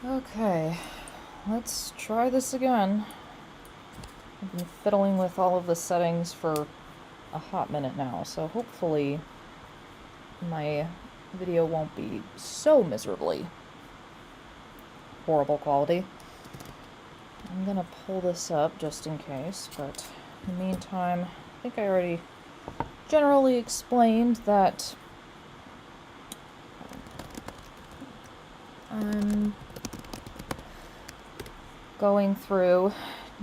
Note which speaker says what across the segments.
Speaker 1: Okay, let's try this again. I've been fiddling with all of the settings for a hot minute now, so hopefully my video won't be so miserably horrible quality. I'm gonna pull this up just in case, but in the meantime, I think I already generally explained that I'm going through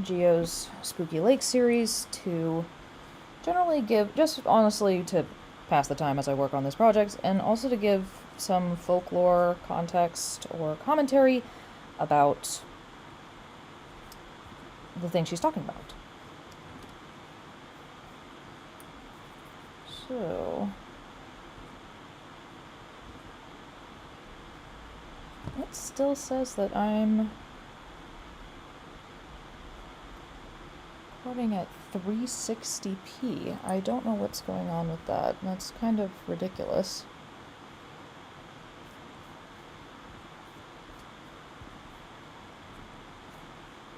Speaker 1: Geo's Spooky Lake series to generally give, just honestly to pass the time as I work on this project, and also to give some folklore context or commentary about the thing she's talking about. So, it still says that I'm recording at 360p. I don't know what's going on with that. That's kind of ridiculous.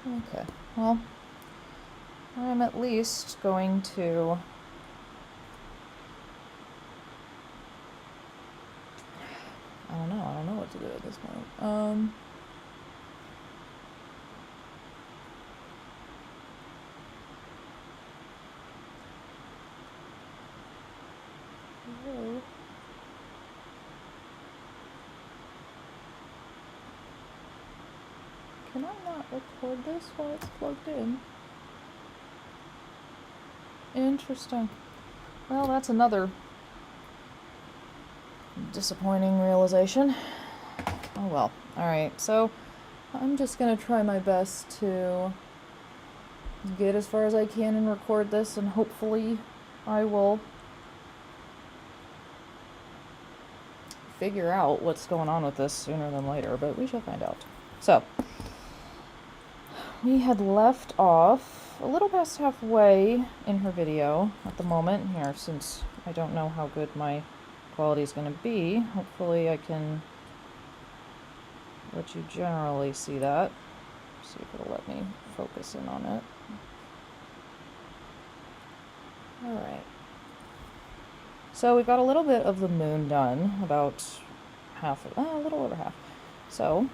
Speaker 1: Okay, well, I'm at least going to I don't know what to do at this point. Hello. Can I not record this while it's plugged in? Interesting. Well, that's another disappointing realization. Oh well. Alright, so I'm just gonna try my best to get as far as I can and record this, and hopefully I will figure out what's going on with this sooner than later, but we shall find out. So, we had left off a little past halfway in her video at the moment here, since I don't know how good my quality is going to be. Hopefully I can let you generally see that. See if it'll let me focus in on it. Alright. So we've got a little bit of the moon done, about half, a little over half. So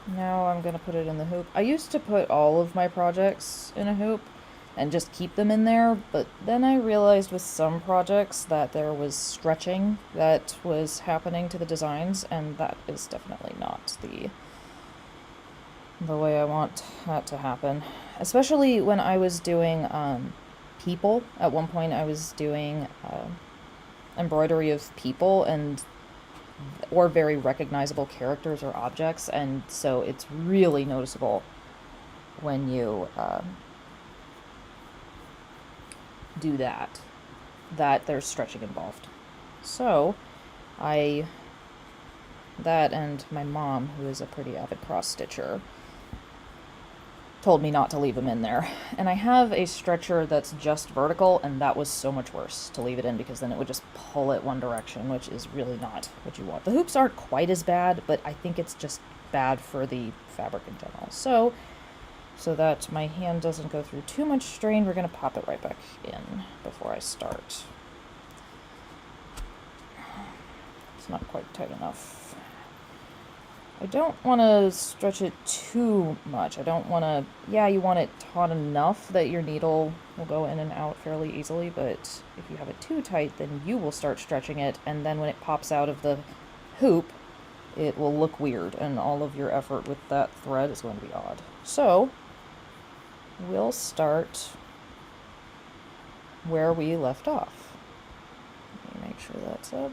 Speaker 1: now I'm going to put it in the hoop. I used to put all of my projects in a hoop and just keep them in there, but then I realized with some projects that there was stretching that was happening to the designs, and that is definitely not the way I want that to happen. Especially when I was doing people. At one point I was doing embroidery of people or very recognizable characters or objects, and so it's really noticeable when you do that there's stretching involved. So that and my mom, who is a pretty avid cross-stitcher, told me not to leave them in there. And I have a stretcher that's just vertical, and that was so much worse to leave it in, because then it would just pull it one direction, which is really not what you want. The hoops aren't quite as bad, but I think it's just bad for the fabric in general. So that my hand doesn't go through too much strain, we're going to pop it right back in before I start. It's not quite tight enough. I don't want to stretch it too much. I don't want to... Yeah, you want it taut enough that your needle will go in and out fairly easily, but if you have it too tight, then you will start stretching it, and then when it pops out of the hoop, it will look weird, and all of your effort with that thread is going to be odd. So, we'll start where we left off. Let me make sure that's up.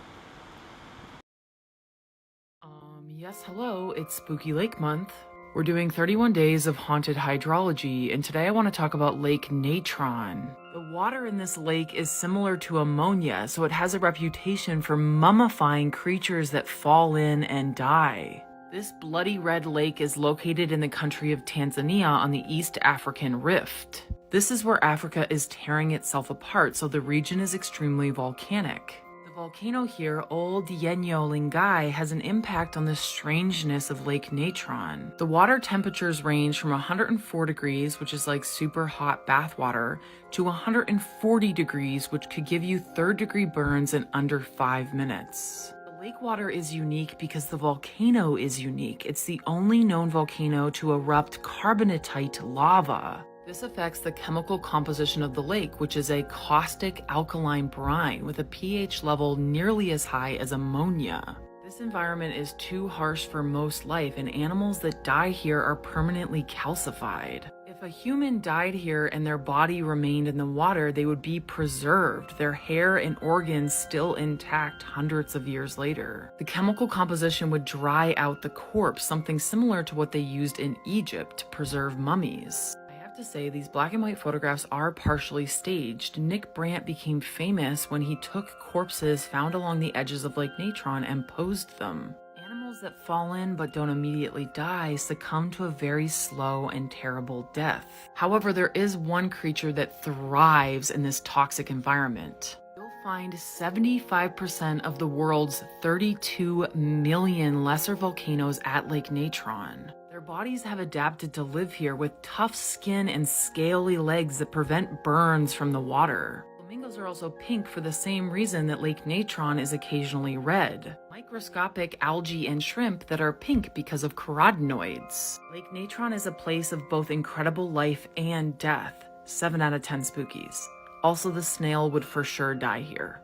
Speaker 2: Yes, hello, it's Spooky Lake Month. We're doing 31 days of haunted hydrology, and today I want to talk about Lake Natron. The water in this lake is similar to ammonia, so it has a reputation for mummifying creatures that fall in and die. This bloody red lake is located in the country of Tanzania on the East African Rift. This is where Africa is tearing itself apart, so the region is extremely volcanic. The volcano here, Old Yenyo Lingai, has an impact on the strangeness of Lake Natron. The water temperatures range from 104 degrees, which is like super hot bath water, to 140 degrees, which could give you third-degree burns in under 5 minutes. The lake water is unique because the volcano is unique. It's the only known volcano to erupt carbonatite lava. This affects the chemical composition of the lake, which is a caustic alkaline brine with a pH level nearly as high as ammonia. This environment is too harsh for most life, and animals that die here are permanently calcified. If a human died here and their body remained in the water, they would be preserved, their hair and organs still intact hundreds of years later. The chemical composition would dry out the corpse, something similar to what they used in Egypt to preserve mummies. To say these black and white photographs are partially staged. Nick Brandt became famous when he took corpses found along the edges of Lake Natron and posed them. Animals that fall in but don't immediately die succumb to a very slow and terrible death. However, there is one creature that thrives in this toxic environment. You'll find 75% of the world's 32 million lesser volcanoes at Lake Natron. Their bodies have adapted to live here with tough skin and scaly legs that prevent burns from the water. Flamingos are also pink for the same reason that Lake Natron is occasionally red. Microscopic algae and shrimp that are pink because of carotenoids. Lake Natron is a place of both incredible life and death. 7 out of 10 spookies. Also, the snail would for sure die here.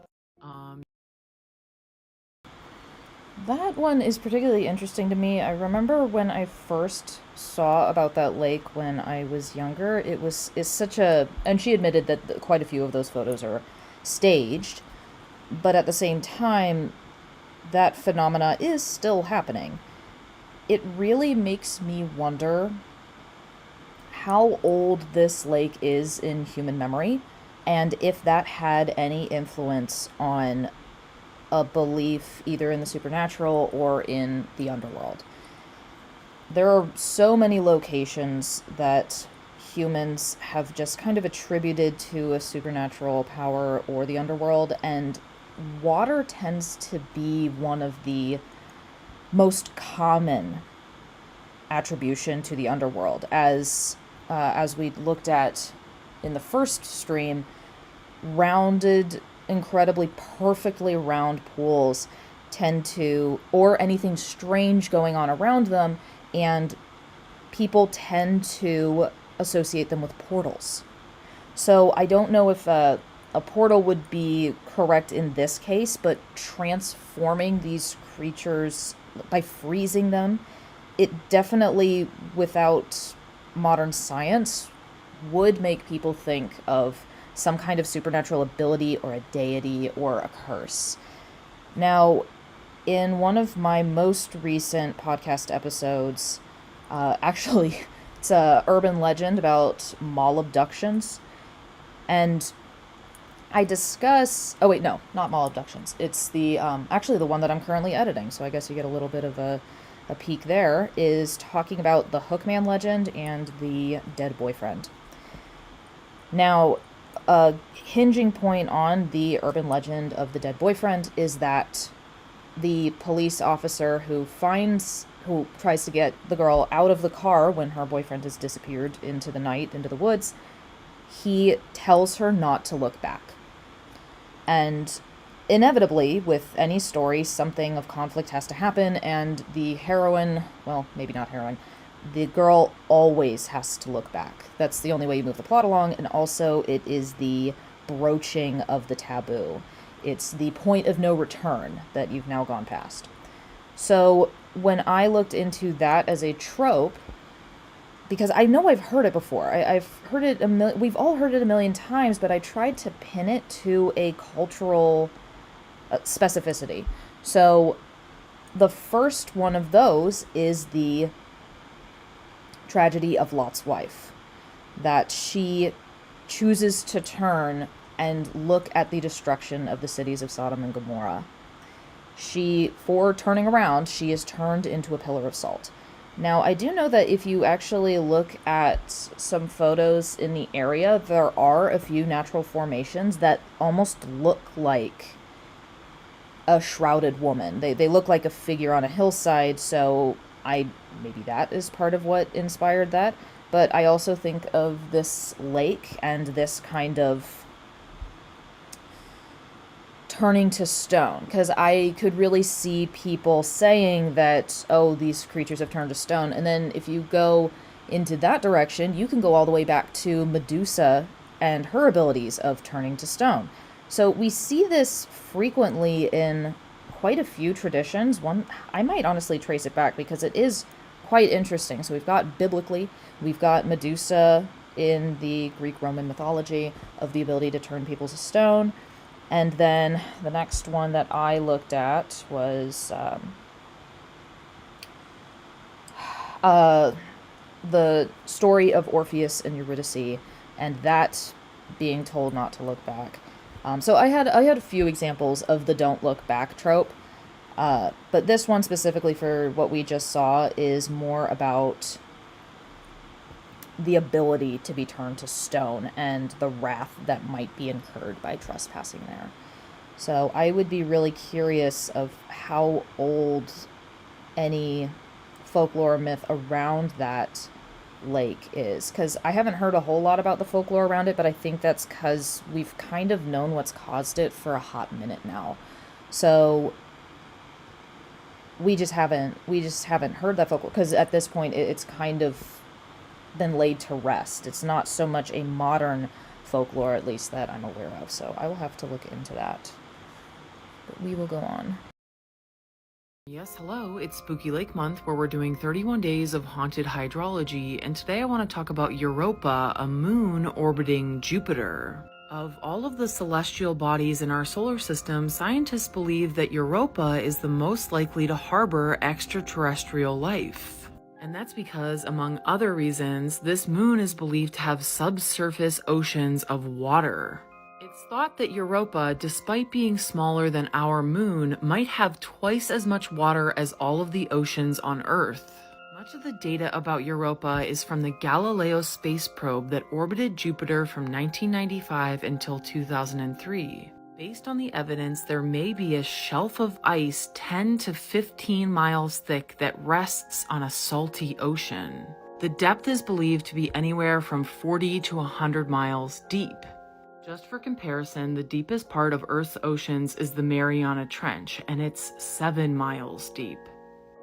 Speaker 1: That one is particularly interesting to me. I remember when I first saw about that lake when I was younger, it's such a, and she admitted that quite a few of those photos are staged, but at the same time, that phenomena is still happening. It really makes me wonder how old this lake is in human memory, and if that had any influence on a belief either in the supernatural or in the underworld. There are so many locations that humans have just kind of attributed to a supernatural power or the underworld, and water tends to be one of the most common attribution to the underworld. As we looked at in the first stream, rounded, incredibly perfectly round pools tend to, or anything strange going on around them, and people tend to associate them with portals. So I don't know if a portal would be correct in this case, but transforming these creatures by freezing them, it definitely, without modern science, would make people think of some kind of supernatural ability or a deity or a curse. Now, in one of my most recent podcast episodes, actually, it's a urban legend about mall abductions, and I discuss, oh wait, no, not mall abductions. It's the, actually the one that I'm currently editing, so I guess you get a little bit of a peek there, is talking about the Hookman legend and the dead boyfriend. Now, a hinging point on the urban legend of the dead boyfriend is that the police officer who tries to get the girl out of the car when her boyfriend has disappeared into the night, into the woods, he tells her not to look back. And inevitably, with any story, something of conflict has to happen, and the heroine, well, maybe not heroine, the girl always has to look back. That's the only way you move the plot along, and also it is the broaching of the taboo. It's the point of no return that you've now gone past. So when I looked into that as a trope, because I know I've heard it before, I've heard it we've all heard it a million times, but I tried to pin it to a cultural specificity. So the first one of those is the tragedy of Lot's wife, that she chooses to turn and look at the destruction of the cities of Sodom and Gomorrah. For turning around, she is turned into a pillar of salt. Now, I do know that if you actually look at some photos in the area, there are a few natural formations that almost look like a shrouded woman. They look like a figure on a hillside, so maybe that is part of what inspired that. But I also think of this lake and this kind of turning to stone, because I could really see people saying that, oh, these creatures have turned to stone. And then if you go into that direction, you can go all the way back to Medusa and her abilities of turning to stone. So we see this frequently in quite a few traditions. One, I might honestly trace it back because it is quite interesting. So we've got biblically, we've got Medusa in the Greek Roman mythology of the ability to turn people to stone. And then the next one that I looked at was the story of Orpheus and Eurydice, and that being told not to look back. So I had a few examples of the don't look back trope, but this one specifically for what we just saw is more about the ability to be turned to stone and the wrath that might be incurred by trespassing there. So I would be really curious of how old any folklore myth around that lake is, because I haven't heard a whole lot about the folklore around it, but I think that's because we've kind of known what's caused it for a hot minute now. So we just haven't heard that folklore, because at this point it's kind of been laid to rest. It's not so much a modern folklore, at least that I'm aware of, so I will have to look into that. But we will go on.
Speaker 2: Yes, hello, it's Spooky Lake Month, where we're doing 31 days of haunted hydrology, and today I want to talk about Europa, a moon orbiting Jupiter. Of all of the celestial bodies in our solar system, scientists believe that Europa is the most likely to harbor extraterrestrial life. And that's because, among other reasons, this moon is believed to have subsurface oceans of water. It's thought that Europa, despite being smaller than our moon, might have twice as much water as all of the oceans on Earth. Much of the data about Europa is from the Galileo space probe that orbited Jupiter from 1995 until 2003. Based on the evidence, there may be a shelf of ice 10 to 15 miles thick that rests on a salty ocean. The depth is believed to be anywhere from 40 to 100 miles deep. Just for comparison, the deepest part of Earth's oceans is the Mariana Trench, and it's 7 miles deep.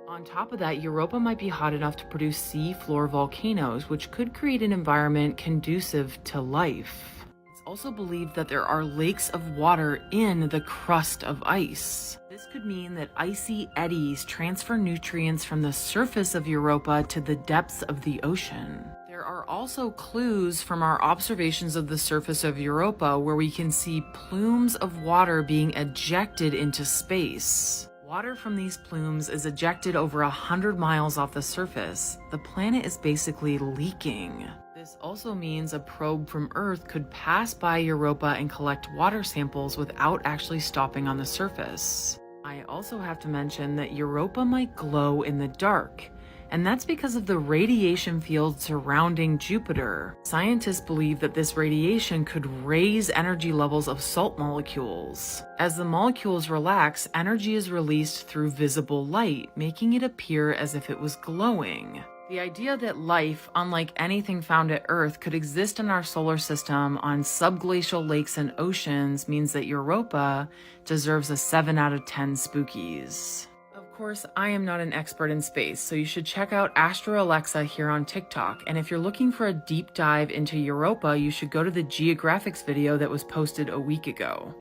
Speaker 2: On top of that, Europa might be hot enough to produce sea-floor volcanoes, which could create an environment conducive to life. It's also believed that there are lakes of water in the crust of ice. This could mean that icy eddies transfer nutrients from the surface of Europa to the depths of the ocean. There are also clues from our observations of the surface of Europa where we can see plumes of water being ejected into space. Water from these plumes is ejected over 100 miles off the surface. The planet is basically leaking. This also means a probe from Earth could pass by Europa and collect water samples without actually stopping on the surface. I also have to mention that Europa might glow in the dark, and that's because of the radiation field surrounding Jupiter. Scientists believe that this radiation could raise energy levels of salt molecules. As the molecules relax, energy is released through visible light, making it appear as if it was glowing. The idea that life, unlike anything found at Earth, could exist in our solar system on subglacial lakes and oceans means that Europa deserves a 7 out of 10 spookies. Of course, I am not an expert in space, so you should check out Astro Alexa here on TikTok, and if you're looking for a deep dive into Europa, you should go to the Geographics video that was posted a week ago.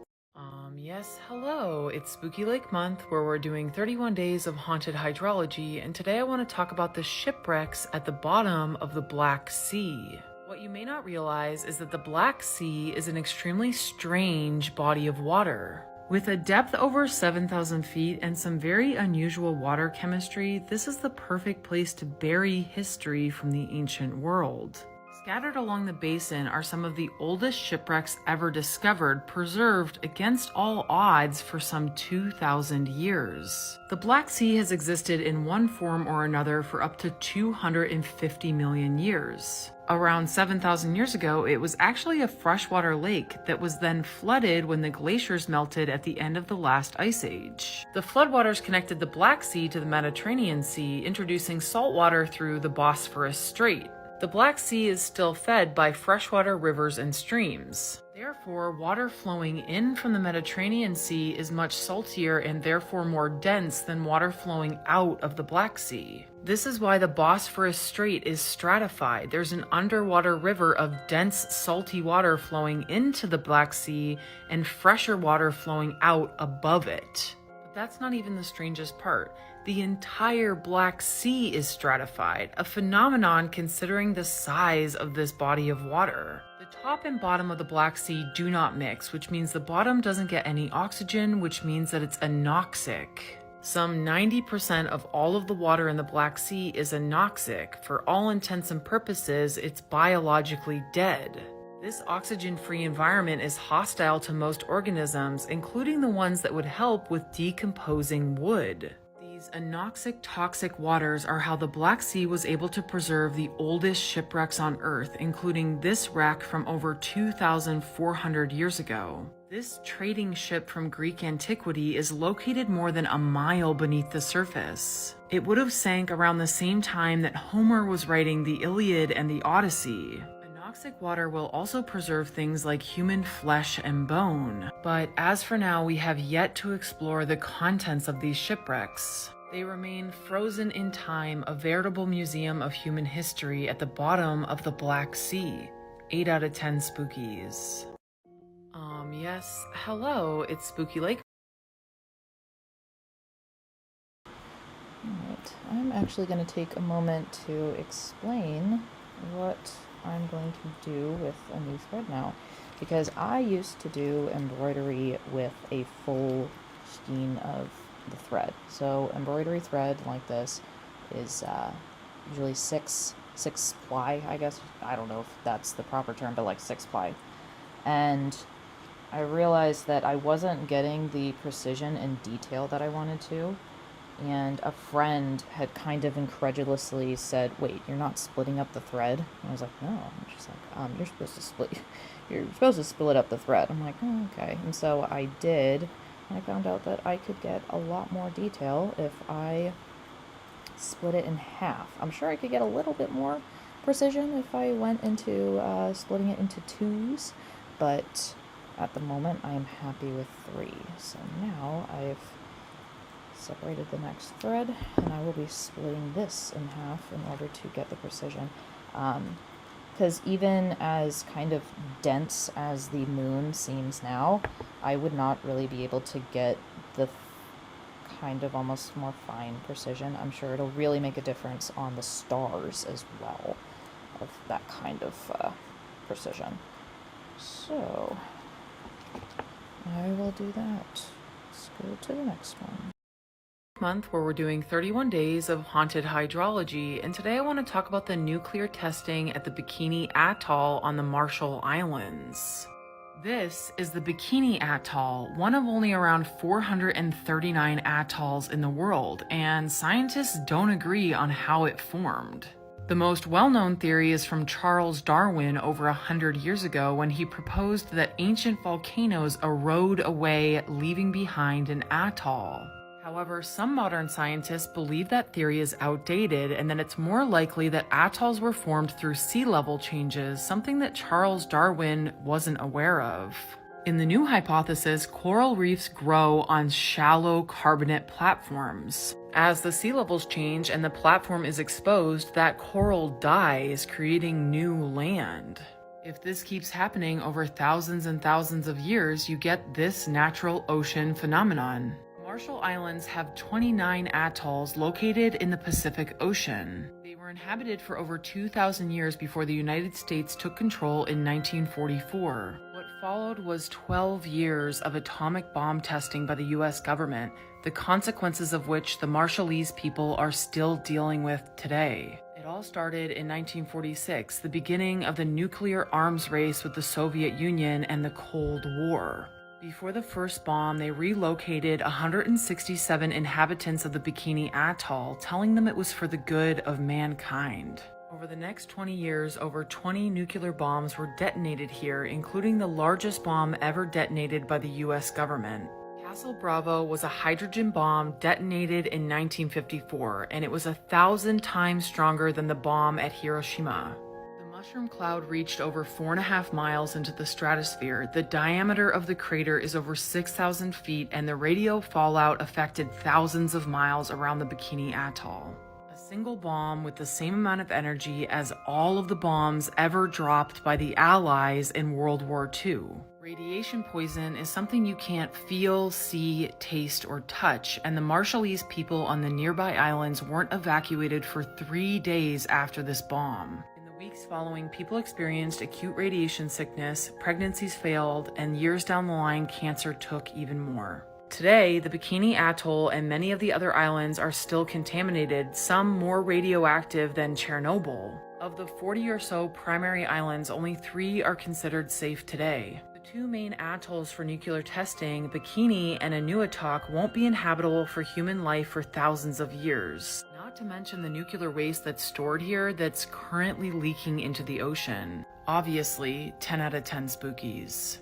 Speaker 2: Yes, hello, it's Spooky Lake Month, where we're doing 31 days of haunted hydrology, and today I want to talk about the shipwrecks at the bottom of the Black Sea. What you may not realize is that the Black Sea is an extremely strange body of water. With a depth over 7,000 feet and some very unusual water chemistry, this is the perfect place to bury history from the ancient world. Scattered along the basin are some of the oldest shipwrecks ever discovered, preserved against all odds for some 2,000 years. The Black Sea has existed in one form or another for up to 250 million years. Around 7,000 years ago, it was actually a freshwater lake that was then flooded when the glaciers melted at the end of the last ice age. The floodwaters connected the Black Sea to the Mediterranean Sea, introducing salt water through the Bosphorus Strait. The Black Sea is still fed by freshwater rivers and streams. Therefore, water flowing in from the Mediterranean Sea is much saltier and therefore more dense than water flowing out of the Black Sea. This is why the Bosphorus Strait is stratified. There's an underwater river of dense, salty water flowing into the Black Sea and fresher water flowing out above it. But that's not even the strangest part. The entire Black Sea is stratified, a phenomenon considering the size of this body of water. The top and bottom of the Black Sea do not mix, which means the bottom doesn't get any oxygen, which means that it's anoxic. Some 90% of all of the water in the Black Sea is anoxic. For all intents and purposes, it's biologically dead. This oxygen-free environment is hostile to most organisms, including the ones that would help with decomposing wood. These anoxic toxic waters are how the Black Sea was able to preserve the oldest shipwrecks on Earth, including this wreck from over 2,400 years ago. This trading ship from Greek antiquity is located more than a mile beneath the surface. It would have sank around the same time that Homer was writing the Iliad and the Odyssey. Anoxic water will also preserve things like human flesh and bone, but as for now, we have yet to explore the contents of these shipwrecks. They remain frozen in time, a veritable museum of human history at the bottom of the Black Sea. 8 out of 10 spookies. Yes, hello, it's Spooky Lake.
Speaker 1: Alright, I'm actually going to take a moment to explain what I'm going to do with a new thread now, because I used to do embroidery with a full skein of the thread. So embroidery thread like this is usually six ply, I guess. I don't know if that's the proper term, but like 6 ply. And I realized that I wasn't getting the precision and detail that I wanted to. And a friend had kind of incredulously said, "Wait, you're not splitting up the thread?" And I was like, "No." And she's like, "You're supposed to split up the thread." I'm like, "Oh, okay." And so I did, and I found out that I could get a lot more detail if I split it in half. I'm sure I could get a little bit more precision if I went into splitting it into 2s, but at the moment I am happy with 3. So now I've separated the next thread, and I will be splitting this in half in order to get the precision. Because even as kind of dense as the moon seems now, I would not really be able to get the kind of almost more fine precision. I'm sure it'll really make a difference on the stars as well, of that kind of precision. So I will do that. Let's go to the next one.
Speaker 2: Month where we're doing 31 days of haunted hydrology, and today I want to talk about the nuclear testing at the Bikini Atoll on the Marshall Islands. This is the Bikini Atoll, one of only around 439 atolls in the world, and scientists don't agree on how it formed. The most well-known theory is from Charles Darwin over 100 years ago, when he proposed that ancient volcanoes erode away, leaving behind an atoll. However, some modern scientists believe that theory is outdated and that it's more likely that atolls were formed through sea level changes, something that Charles Darwin wasn't aware of. In the new hypothesis, coral reefs grow on shallow carbonate platforms. As the sea levels change and the platform is exposed, that coral dies, creating new land. If this keeps happening over thousands and thousands of years, you get this natural ocean phenomenon. Marshall Islands have 29 atolls located in the Pacific Ocean. They were inhabited for over 2,000 years before the United States took control in 1944. What followed was 12 years of atomic bomb testing by the US government, the consequences of which the Marshallese people are still dealing with today. It all started in 1946, the beginning of the nuclear arms race with the Soviet Union and the Cold War. Before the first bomb, they relocated 167 inhabitants of the Bikini Atoll, telling them it was for the good of mankind. Over the next 20 years, over 20 nuclear bombs were detonated here, including the largest bomb ever detonated by the US government. Castle Bravo was a hydrogen bomb detonated in 1954, and it was 1,000 times stronger than the bomb at Hiroshima. The mushroom cloud reached over 4.5 miles into the stratosphere. The diameter of the crater is over 6,000 feet, and the radio fallout affected thousands of miles around the Bikini Atoll. A single bomb with the same amount of energy as all of the bombs ever dropped by the Allies in World War II. Radiation poison is something you can't feel, see, taste, or touch, and the Marshallese people on the nearby islands weren't evacuated for 3 days after this bomb. In the weeks following, people experienced acute radiation sickness, pregnancies failed, and years down the line, cancer took even more. Today, the Bikini Atoll and many of the other islands are still contaminated, some more radioactive than Chernobyl. Of the 40 or so primary islands, only 3 are considered safe today. The 2 main atolls for nuclear testing, Bikini and Enuitak, won't be inhabitable for human life for thousands of years. Not to mention the nuclear waste that's stored here that's currently leaking into the ocean. Obviously, 10 out of 10 spookies.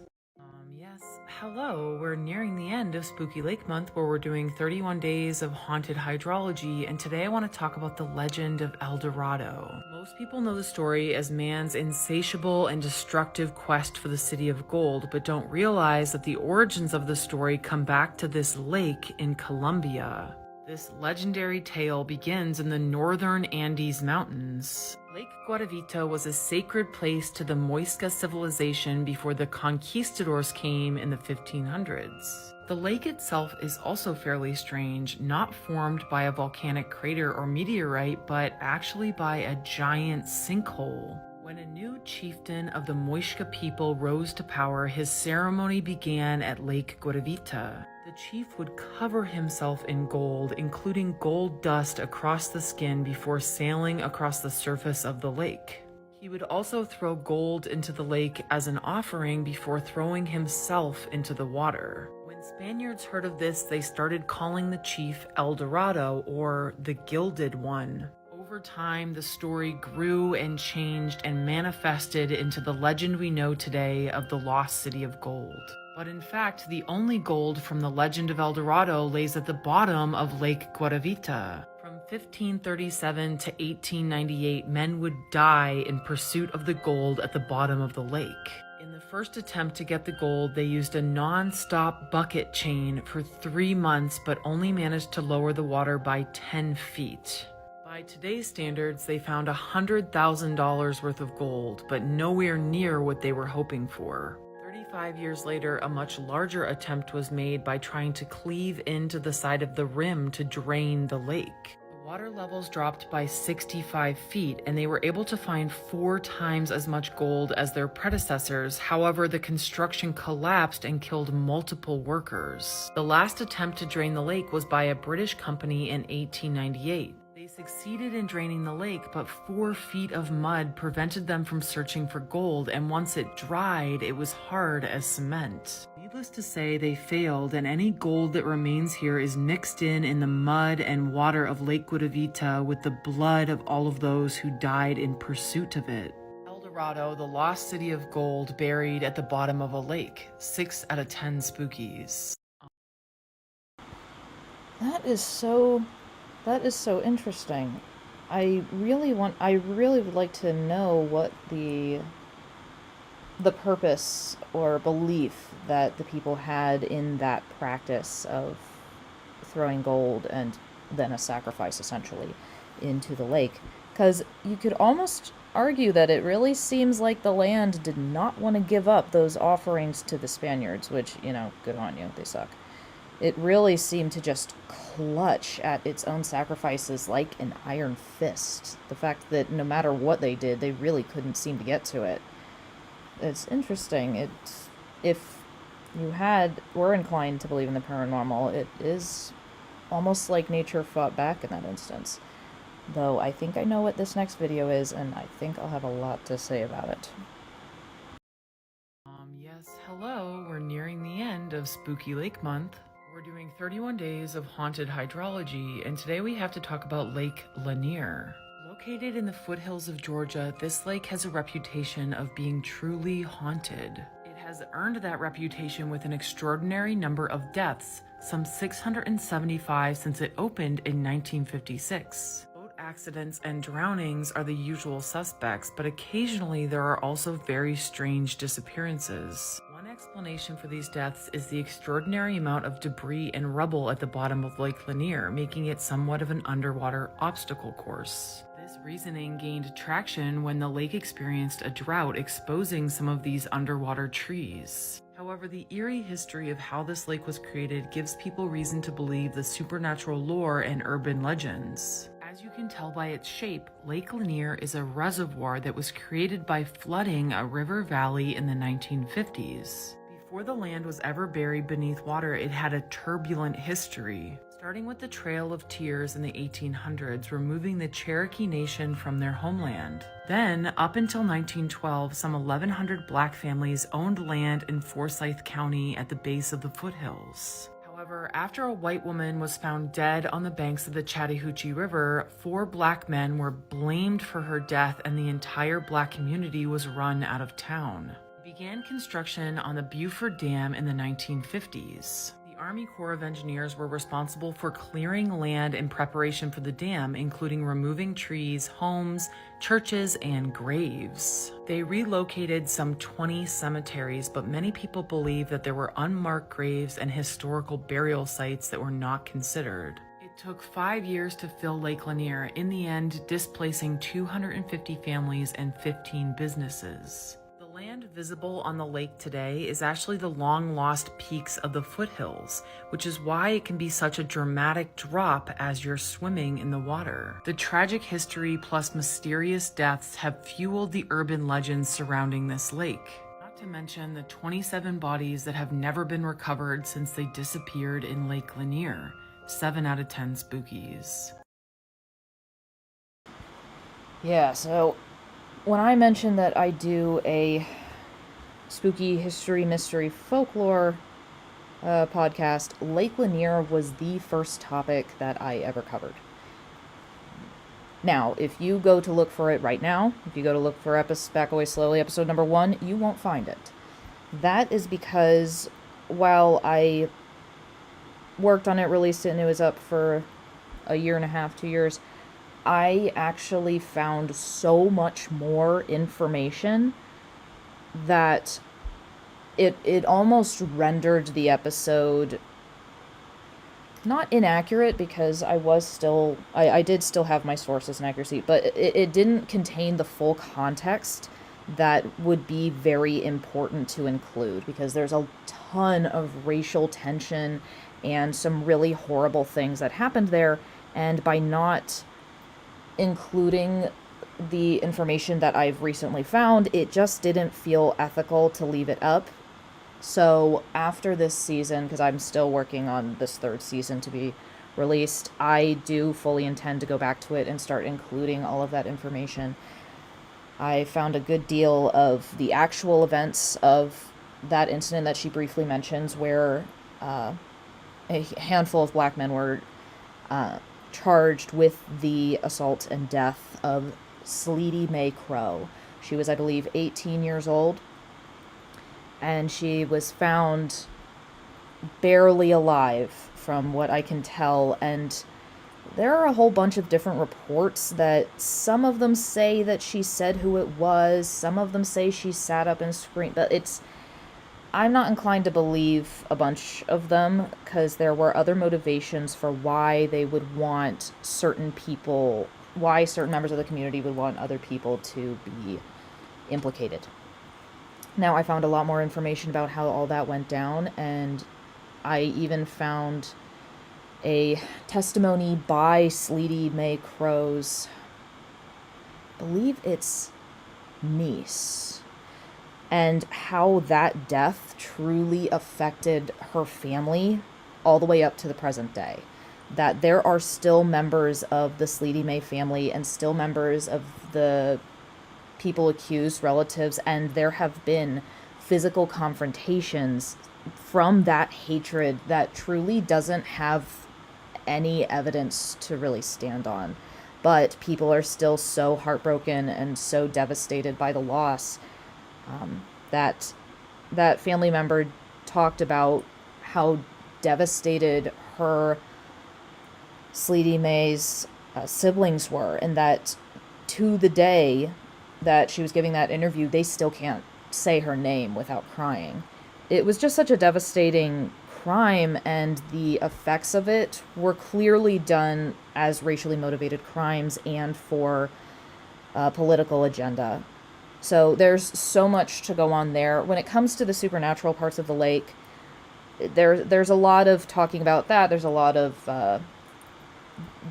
Speaker 2: Hello, we're nearing the end of Spooky Lake Month, where we're doing 31 days of haunted hydrology, and today I want to talk about the legend of El Dorado. Most people know the story as man's insatiable and destructive quest for the city of gold, but don't realize that the origins of the story come back to this lake in Colombia. This legendary tale begins in the northern Andes Mountains. Lake Guatavita was a sacred place to the Muisca civilization before the conquistadors came in the 1500s. The lake itself is also fairly strange, not formed by a volcanic crater or meteorite, but actually by a giant sinkhole. When a new chieftain of the Muisca people rose to power, his ceremony began at Lake Guatavita. The chief would cover himself in gold, including gold dust across the skin before sailing across the surface of the lake. He would also throw gold into the lake as an offering before throwing himself into the water. When Spaniards heard of this, they started calling the chief El Dorado, or the Gilded One. Over time, the story grew and changed and manifested into the legend we know today of the lost city of gold. But in fact, the only gold from the legend of El Dorado lays at the bottom of Lake Guatavita. From 1537 to 1898, men would die in pursuit of the gold at the bottom of the lake. In the first attempt to get the gold, they used a non-stop bucket chain for 3 months, but only managed to lower the water by 10 feet. By today's standards, they found $100,000 worth of gold, but nowhere near what they were hoping for. 35 years later, a much larger attempt was made by trying to cleave into the side of the rim to drain the lake. The water levels dropped by 65 feet, and they were able to find 4 times as much gold as their predecessors. However, the construction collapsed and killed multiple workers. The last attempt to drain the lake was by a British company in 1898. They succeeded in draining the lake, but 4 feet of mud prevented them from searching for gold, and once it dried, it was hard as cement. Needless to say, they failed, and any gold that remains here is mixed in the mud and water of Lake Guatavita with the blood of all of those who died in pursuit of it. El Dorado, the lost city of gold buried at the bottom of a lake. 6 out of 10 spookies.
Speaker 1: That is so interesting. I really would like to know what the purpose or belief that the people had in that practice of throwing gold and then a sacrifice essentially into the lake. Because you could almost argue that it really seems like the land did not want to give up those offerings to the Spaniards, which, good on you, they suck. It really seemed to just clutch at its own sacrifices like an iron fist. The fact that no matter what they did, they really couldn't seem to get to it. It's interesting. If you were inclined to believe in the paranormal, it is almost like nature fought back in that instance. though I think I know what this next video is, and I think I'll have a lot to say about it.
Speaker 2: Yes, hello. We're nearing the end of Spooky Lake Month. We're doing 31 days of haunted hydrology, and today we have to talk about Lake Lanier. Located in the foothills of Georgia, this lake has a reputation of being truly haunted. It has earned that reputation with an extraordinary number of deaths, some 675 since it opened in 1956. Boat accidents and drownings are the usual suspects, but occasionally there are also very strange disappearances. One explanation for these deaths is the extraordinary amount of debris and rubble at the bottom of Lake Lanier, making it somewhat of an underwater obstacle course. This reasoning gained traction when the lake experienced a drought, exposing some of these underwater trees. However, the eerie history of how this lake was created gives people reason to believe the supernatural lore and urban legends. As you can tell by its shape, Lake Lanier is a reservoir that was created by flooding a river valley in the 1950s. Before the land was ever buried beneath water, it had a turbulent history. Starting with the Trail of Tears in the 1800s, removing the Cherokee Nation from their homeland. Then, up until 1912, some 1,100 black families owned land in Forsyth County at the base of the foothills. However, after a white woman was found dead on the banks of the Chattahoochee River, 4 black men were blamed for her death, and the entire black community was run out of town. They began construction on the Buford Dam in the 1950s. The Army Corps of Engineers were responsible for clearing land in preparation for the dam, including removing trees, homes, churches, and graves. They relocated some 20 cemeteries, but many people believe that there were unmarked graves and historical burial sites that were not considered. It took 5 years to fill Lake Lanier, in the end displacing 250 families and 15 businesses. The land visible on the lake today is actually the long-lost peaks of the foothills, which is why it can be such a dramatic drop as you're swimming in the water. The tragic history plus mysterious deaths have fueled the urban legends surrounding this lake. Not to mention the 27 bodies that have never been recovered since they disappeared in Lake Lanier. 7 out of 10 spookies.
Speaker 1: Yeah, so when I mentioned that I do a spooky history, mystery, folklore podcast, Lake Lanier was the first topic that I ever covered. Now, if you go to look for it right now, if you go to look for Back Away Slowly, episode number 1, you won't find it. That is because while I worked on it, released it, and it was up for a year and a half, 2 years, I actually found so much more information that it almost rendered the episode not inaccurate, because I did still have my sources and accuracy, but it didn't contain the full context that would be very important to include, because there's a ton of racial tension and some really horrible things that happened there, and by not including the information that I've recently found, it just didn't feel ethical to leave it up. So after this season, because I'm still working on this 3rd season to be released, I do fully intend to go back to it and start including all of that information. I found a good deal of the actual events of that incident that she briefly mentions, where a handful of black men were charged with the assault and death of Sleety Mae Crow. She was, I believe, 18 years old, and she was found barely alive, from what I can tell, and there are a whole bunch of different reports that some of them say that she said who it was, some of them say she sat up and screamed, but I'm not inclined to believe a bunch of them, because there were other motivations for why they would want certain people, why certain members of the community would want other people to be implicated. Now, I found a lot more information about how all that went down, and I even found a testimony by Sleety Mae Crow's, I believe it's niece, and how that death truly affected her family all the way up to the present day. that there are still members of the Sleety May family and still members of the people accused, relatives, and there have been physical confrontations from that hatred that truly doesn't have any evidence to really stand on. But people are still so heartbroken and so devastated by the loss, that that family member talked about how devastated her Sleety May's siblings were, and that to the day that she was giving that interview, they still can't say her name without crying. It was just such a devastating crime, and the effects of it were clearly done as racially motivated crimes and for a political agenda. So there's so much to go on there. When it comes to the supernatural parts of the lake, there's a lot of talking about that. There's a lot of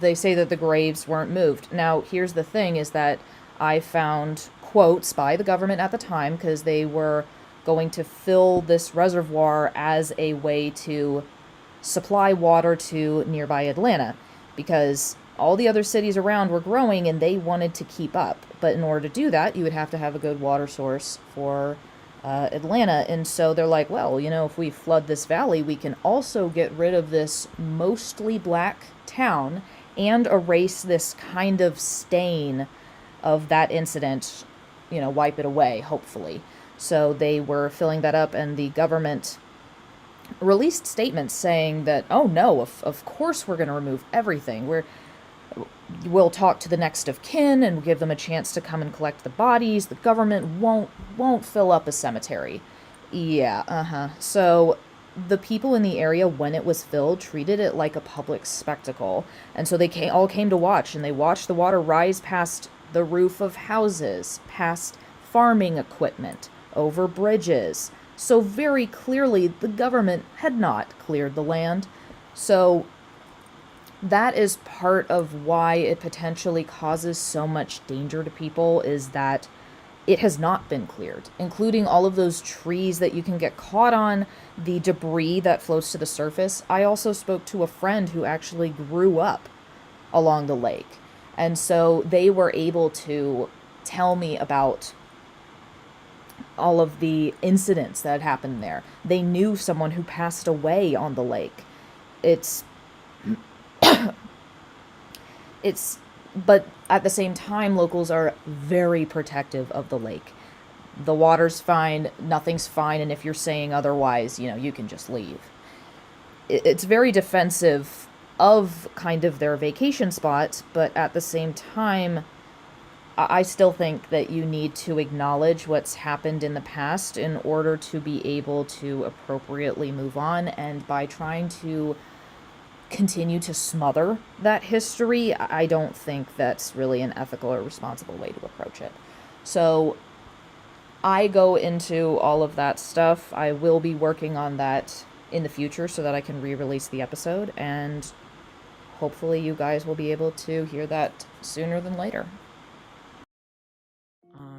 Speaker 1: they say that the graves weren't moved. Now, here's the thing, is that I found quotes by the government at the time, because they were going to fill this reservoir as a way to supply water to nearby Atlanta, because all the other cities around were growing and they wanted to keep up. But in order to do that, you would have to have a good water source for Atlanta. And so they're like, well, if we flood this valley, we can also get rid of this mostly black town and erase this kind of stain of that incident, wipe it away, hopefully. So they were filling that up, and the government released statements saying that, oh no, of course we're going to remove everything. We'll talk to the next of kin and give them a chance to come and collect the bodies. The government won't fill up a cemetery. Yeah, So the people in the area, when it was filled, treated it like a public spectacle. And so they all came to watch, and they watched the water rise past the roof of houses, past farming equipment, over bridges. So very clearly, the government had not cleared the land. So that is part of why it potentially causes so much danger to people, is that it has not been cleared, including all of those trees that you can get caught on, the debris that floats to the surface. I also spoke to a friend who actually grew up along the lake, and so they were able to tell me about all of the incidents that had happened there. They knew someone who passed away on the lake. It's but at the same time, locals are very protective of the lake. The water's fine, nothing's fine, and if you're saying otherwise, you can just leave. It's very defensive of kind of their vacation spot, but at the same time, I still think that you need to acknowledge what's happened in the past in order to be able to appropriately move on, and by trying to continue to smother that history, I don't think that's really an ethical or responsible way to approach it. So I go into all of that stuff. I will be working on that in the future so that I can re-release the episode, and hopefully you guys will be able to hear that sooner than later.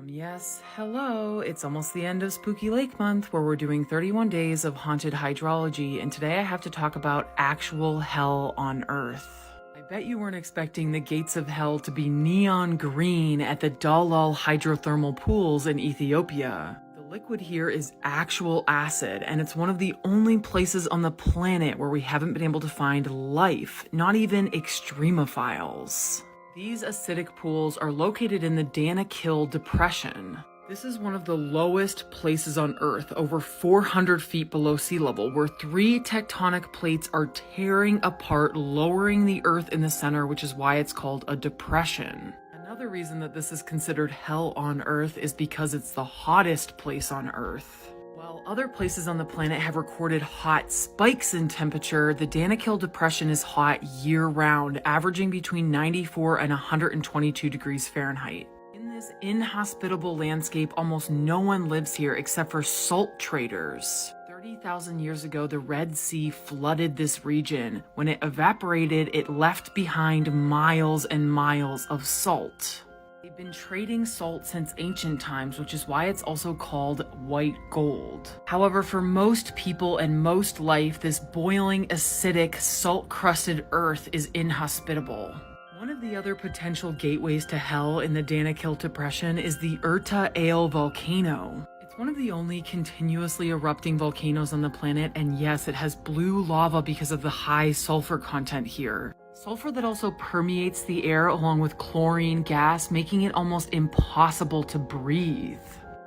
Speaker 2: Yes, hello. It's almost the end of Spooky Lake Month, where we're doing 31 days of haunted hydrology, and today I have to talk about actual hell on Earth. I bet you weren't expecting the gates of hell to be neon green at the Dalal hydrothermal pools in Ethiopia. The liquid here is actual acid, and it's one of the only places on the planet where we haven't been able to find life, not even extremophiles. These acidic pools are located in the Danakil Depression. This is one of the lowest places on Earth, over 400 feet below sea level, where 3 tectonic plates are tearing apart, lowering the Earth in the center, which is why it's called a depression. Another reason that this is considered hell on Earth is because it's the hottest place on Earth. While other places on the planet have recorded hot spikes in temperature, the Danakil Depression is hot year-round, averaging between 94 and 122 degrees Fahrenheit. In this inhospitable landscape, almost no one lives here except for salt traders. 30,000 years ago, the Red Sea flooded this region. When it evaporated, it left behind miles and miles of salt. They've been trading salt since ancient times, which is why it's also called white gold. However, for most people and most life, this boiling, acidic, salt-crusted earth is inhospitable. One of the other potential gateways to hell in the Danakil Depression is the Urta Ale volcano. It's one of the only continuously erupting volcanoes on the planet, and yes, it has blue lava because of the high sulfur content here. Sulfur that also permeates the air along with chlorine gas, making it almost impossible to breathe.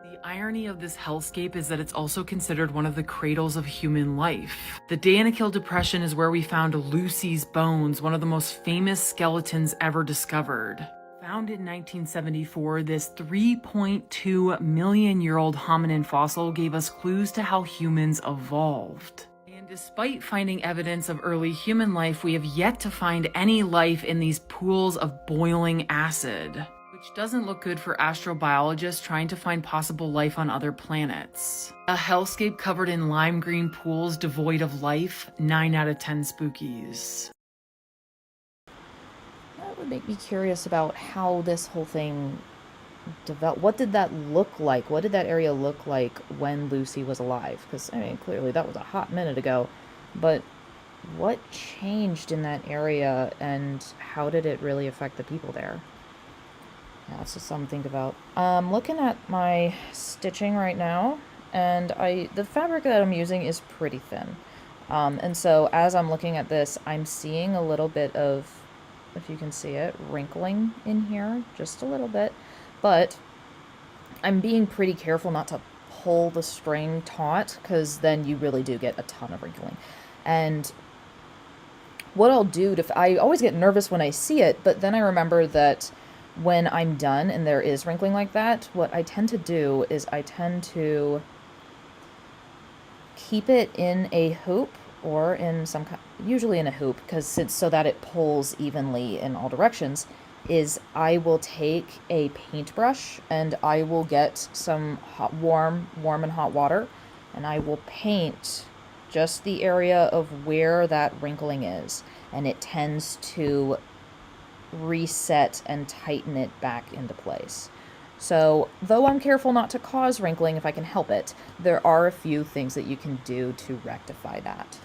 Speaker 2: The irony of this hellscape is that it's also considered one of the cradles of human life. The Danakil Depression is where we found Lucy's bones, one of the most famous skeletons ever discovered. Found in 1974, this 3.2 million-year-old hominin fossil gave us clues to how humans evolved. And despite finding evidence of early human life, we have yet to find any life in these pools of boiling acid, which doesn't look good for astrobiologists trying to find possible life on other planets. A hellscape covered in lime green pools devoid of life, 9 out of 10 spookies.
Speaker 1: That would make me curious about how this whole thing developed. What did that look like? What did that area look like when Lucy was alive? Because, I mean, clearly that was a hot minute ago. But what changed in that area, and how did it really affect the people there? Yeah, that's just something to think about. I'm looking at my stitching right now, and the fabric that I'm using is pretty thin. And so as I'm looking at this, I'm seeing a little bit of, if you can see it, wrinkling in here, just a little bit. But I'm being pretty careful not to pull the string taut, because then you really do get a ton of wrinkling. And what I'll do I always get nervous when I see it, but then I remember that when I'm done and there is wrinkling like that, what I tend to do is I tend to keep it in a hoop, or in some kind, usually in a hoop, because so that it pulls evenly in all directions, is I will take a paintbrush and I will get some warm and hot water, and I will paint just the area of where that wrinkling is, and it tends to reset and tighten it back into place. So, though I'm careful not to cause wrinkling if I can help it, there are a few things that you can do to rectify that.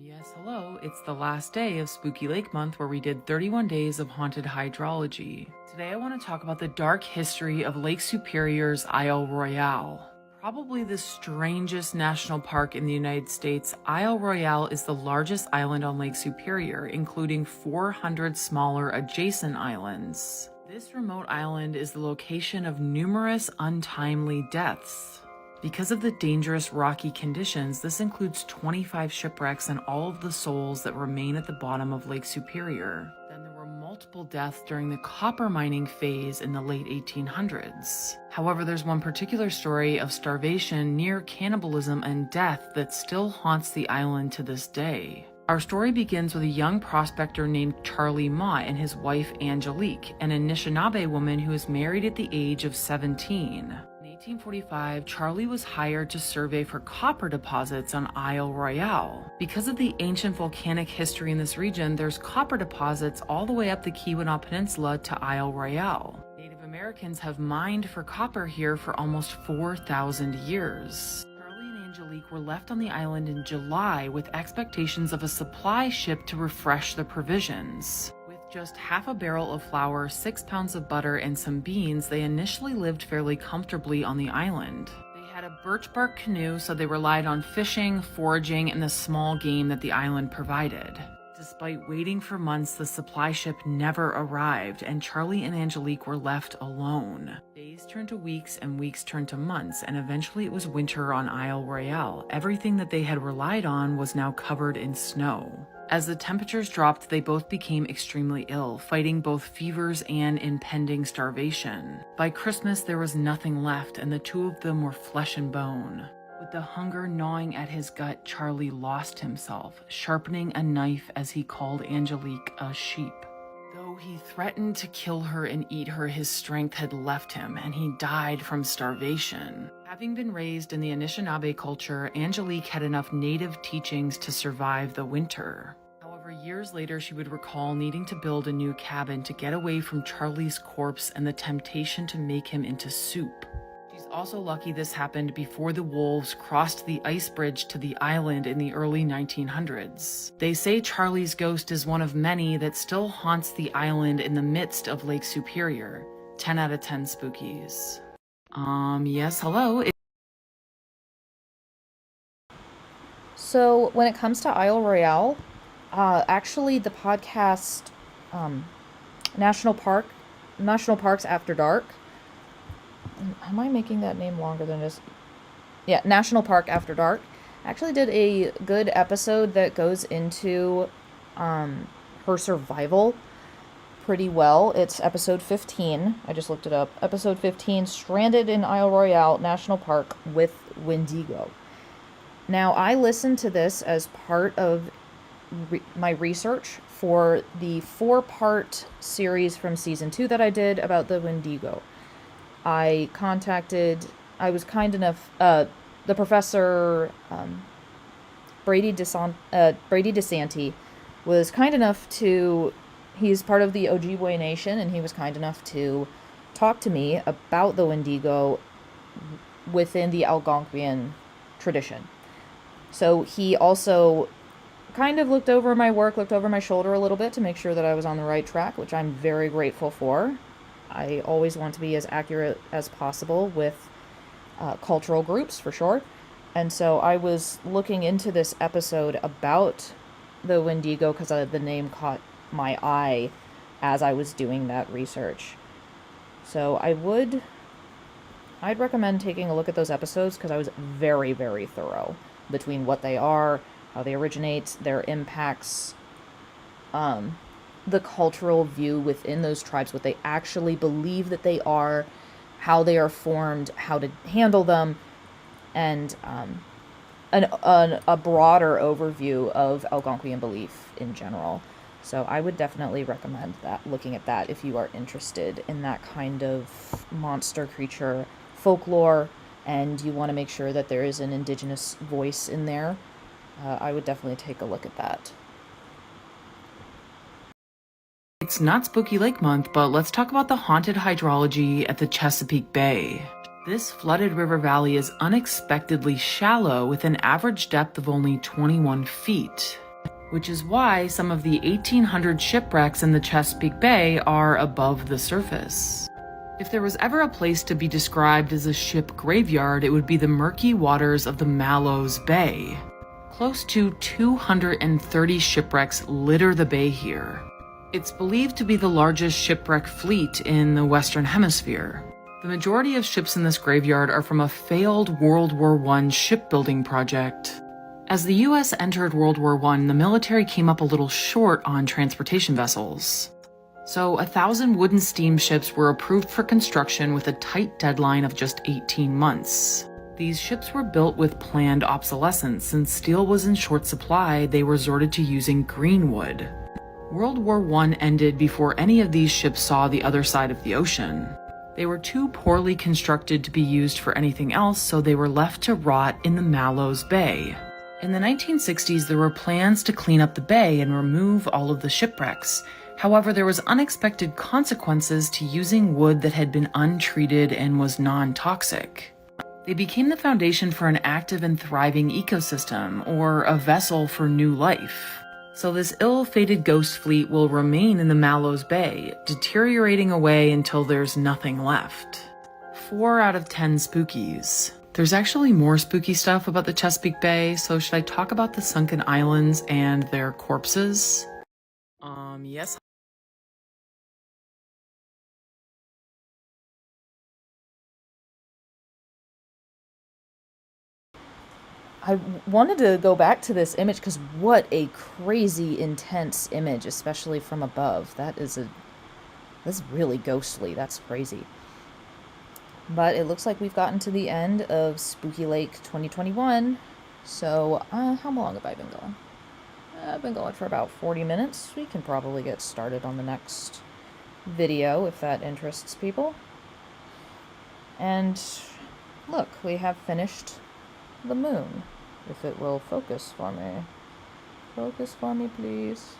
Speaker 2: Yes, hello. It's the last day of Spooky Lake Month, where we did 31 days of haunted hydrology. Today I want to talk about the dark history of Lake Superior's Isle Royale. Probably the strangest national park in the United States, Isle Royale is the largest island on Lake Superior, including 400 smaller adjacent islands. This remote island is the location of numerous untimely deaths. Because of the dangerous rocky conditions, this includes 25 shipwrecks and all of the souls that remain at the bottom of Lake Superior. Then there were multiple deaths during the copper mining phase in the late 1800s. However, there's one particular story of starvation, near cannibalism, and death that still haunts the island to this day. Our story begins with a young prospector named Charlie Mott and his wife Angelique, an Anishinaabe woman who was married at the age of 17. In 1845, Charlie was hired to survey for copper deposits on Isle Royale. Because of the ancient volcanic history in this region, there's copper deposits all the way up the Keweenaw Peninsula to Isle Royale. Native Americans have mined for copper here for almost 4,000 years. Charlie and Angelique were left on the island in July with expectations of a supply ship to refresh the provisions. Just half a barrel of flour, 6 pounds of butter, and some beans, they initially lived fairly comfortably on the island. They had a birch bark canoe, so they relied on fishing, foraging, and the small game that the island provided. Despite waiting for months, the supply ship never arrived, and Charlie and Angelique were left alone. Days turned to weeks, and weeks turned to months, and eventually it was winter on Isle Royale. Everything that they had relied on was now covered in snow. As the temperatures dropped, they both became extremely ill, fighting both fevers and impending starvation. By Christmas, there was nothing left, and the two of them were flesh and bone. With the hunger gnawing at his gut, Charlie lost himself, sharpening a knife as he called Angelique a sheep. Though he threatened to kill her and eat her, his strength had left him, and he died from starvation. Having been raised in the Anishinaabe culture, Angelique had enough native teachings to survive the winter. However, years later, she would recall needing to build a new cabin to get away from Charlie's corpse and the temptation to make him into soup. She's also lucky this happened before the wolves crossed the ice bridge to the island in the early 1900s. They say Charlie's ghost is one of many that still haunts the island in the midst of Lake Superior. 10 out of 10 spookies. Yes, hello.
Speaker 1: So when it comes to Isle Royale, actually the podcast National Parks After Dark. Am I making that name longer than this? Yeah, National Park After Dark actually did a good episode that goes into her survival pretty well. It's episode 15. I just looked it up. Episode 15, Stranded in Isle Royale National Park with Wendigo. Now, I listened to this as part of my research for the 4-part series from season 2 that I did about the Wendigo. I was kind enough, the professor, Brady DeSanti was kind enough to, he's part of the Ojibwe Nation, and he was kind enough to talk to me about the Wendigo within the Algonquian tradition. So he also kind of looked over my work, looked over my shoulder a little bit to make sure that I was on the right track, which I'm very grateful for. I always want to be as accurate as possible with cultural groups, for sure. And so I was looking into this episode about the Wendigo because the name caught my eye as I was doing that research. So I'd recommend taking a look at those episodes because I was very, very thorough between what they are, how they originate, their impacts, the cultural view within those tribes, what they actually believe that they are, how they are formed, how to handle them, and a broader overview of Algonquian belief in general. So I would definitely recommend looking at that if you are interested in that kind of monster creature folklore and you want to make sure that there is an indigenous voice in there. I would definitely take a look at that.
Speaker 2: It's not Spooky Lake Month, but let's talk about the haunted hydrology at the Chesapeake Bay. This flooded river valley is unexpectedly shallow with an average depth of only 21 feet, which is why some of the 1,800 shipwrecks in the Chesapeake Bay are above the surface. If there was ever a place to be described as a ship graveyard, it would be the murky waters of the Mallows Bay. Close to 230 shipwrecks litter the bay here. It's believed to be the largest shipwreck fleet in the Western Hemisphere. The majority of ships in this graveyard are from a failed World War I shipbuilding project. As the US entered World War I, the military came up a little short on transportation vessels. So 1,000 wooden steamships were approved for construction with a tight deadline of just 18 months. These ships were built with planned obsolescence. Since steel was in short supply, they resorted to using green wood. World War I ended before any of these ships saw the other side of the ocean. They were too poorly constructed to be used for anything else, so they were left to rot in the Mallows Bay. In the 1960s, there were plans to clean up the bay and remove all of the shipwrecks. However, there was unexpected consequences to using wood that had been untreated and was non-toxic. They became the foundation for an active and thriving ecosystem, or a vessel for new life. So this ill-fated ghost fleet will remain in the Mallows Bay, deteriorating away until there's nothing left. 4 out of 10 spookies. There's actually more spooky stuff about the Chesapeake Bay, so should I talk about the sunken islands and their corpses? Yes.
Speaker 1: I wanted to go back to this image because what a crazy intense image, especially from above. That's really ghostly. That's crazy. But it looks like we've gotten to the end of Spooky Lake 2021. So, how long have I been going? I've been going for about 40 minutes. We can probably get started on the next video if that interests people. And look, we have finished the moon. If it will focus for me. Focus for me, please.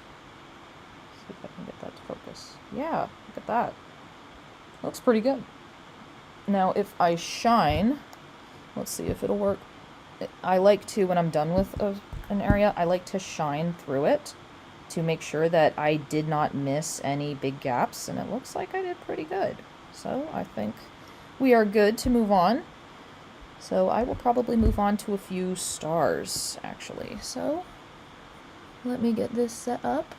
Speaker 1: See if I can get that to focus. Yeah, look at that. Looks pretty good. Now, if I shine, let's see if it'll work. I like to, when I'm done with an area, I like to shine through it to make sure that I did not miss any big gaps, and it looks like I did pretty good. So I think we are good to move on. So I will probably move on to a few stars, actually. So let me get this set up.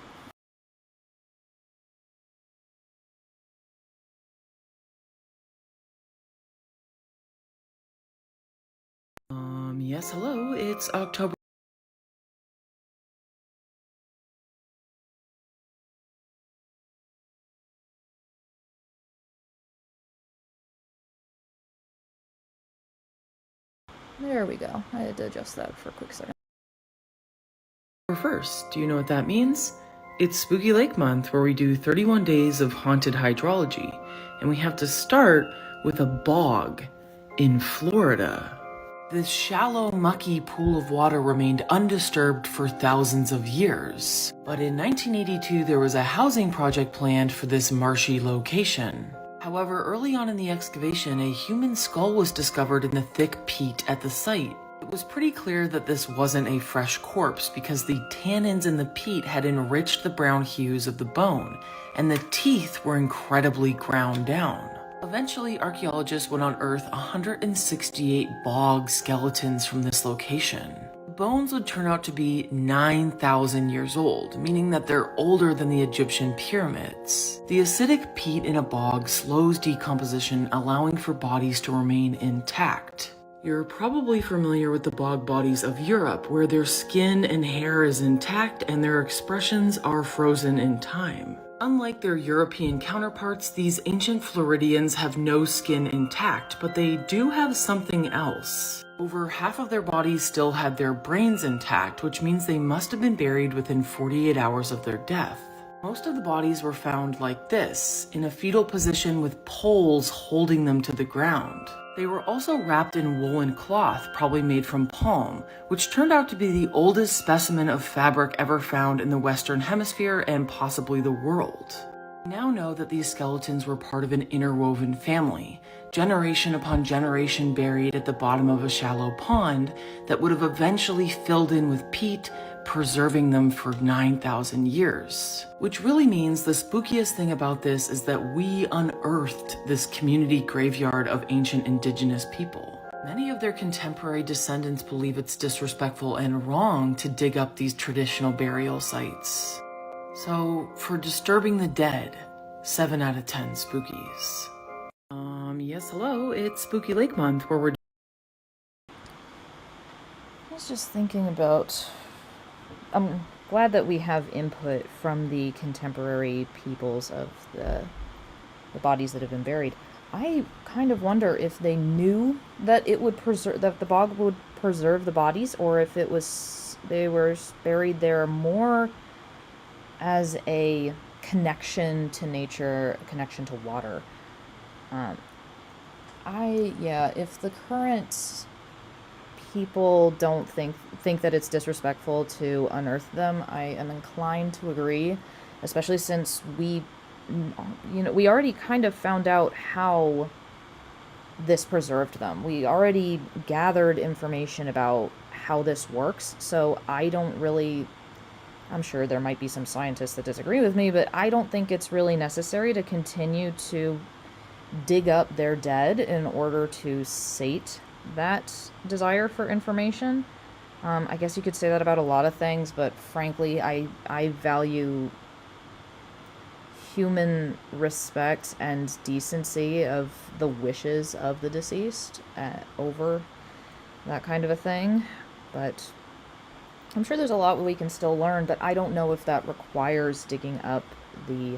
Speaker 2: Yes, hello, it's October.
Speaker 1: There we go. I had to adjust that for a quick second.
Speaker 2: 1st. Do you know what that means? It's Spooky Lake Month, where we do 31 days of haunted hydrology, and we have to start with a bog in Florida. This shallow, mucky pool of water remained undisturbed for thousands of years. But in 1982, there was a housing project planned for this marshy location. However, early on in the excavation, a human skull was discovered in the thick peat at the site. It was pretty clear that this wasn't a fresh corpse because the tannins in the peat had enriched the brown hues of the bone, and the teeth were incredibly ground down. Eventually, archaeologists would unearth 168 bog skeletons from this location. The bones would turn out to be 9,000 years old, meaning that they're older than the Egyptian pyramids. The acidic peat in a bog slows decomposition, allowing for bodies to remain intact. You're probably familiar with the bog bodies of Europe, where their skin and hair is intact and their expressions are frozen in time. Unlike their European counterparts, these ancient Floridians have no skin intact, but they do have something else. Over half of their bodies still had their brains intact, which means they must have been buried within 48 hours of their death. Most of the bodies were found like this, in a fetal position with poles holding them to the ground. They were also wrapped in woolen cloth, probably made from palm, which turned out to be the oldest specimen of fabric ever found in the Western Hemisphere and possibly the world. We now know that these skeletons were part of an interwoven family, generation upon generation buried at the bottom of a shallow pond that would have eventually filled in with peat, preserving them for 9,000 years. Which really means the spookiest thing about this is that we unearthed this community graveyard of ancient indigenous people. Many of their contemporary descendants believe it's disrespectful and wrong to dig up these traditional burial sites. So, for disturbing the dead, 7 out of 10 spookies. Yes, hello, it's Spooky Lake Month, where we're...
Speaker 1: I was just thinking about... I'm glad that we have input from the contemporary peoples of the bodies that have been buried. I kind of wonder if they knew that it would preserve, that the bog would preserve the bodies, or if it was, they were buried there more as a connection to nature, a connection to water. If the current people don't think that it's disrespectful to unearth them, I am inclined to agree, especially since we already kind of found out how this preserved them. We already gathered information about how this works, so I'm sure there might be some scientists that disagree with me, but I don't think it's really necessary to continue to dig up their dead in order to sate that desire for information. I guess you could say that about a lot of things, but frankly, I value human respect and decency of the wishes of the deceased over that kind of a thing. But I'm sure there's a lot we can still learn, but I don't know if that requires digging up the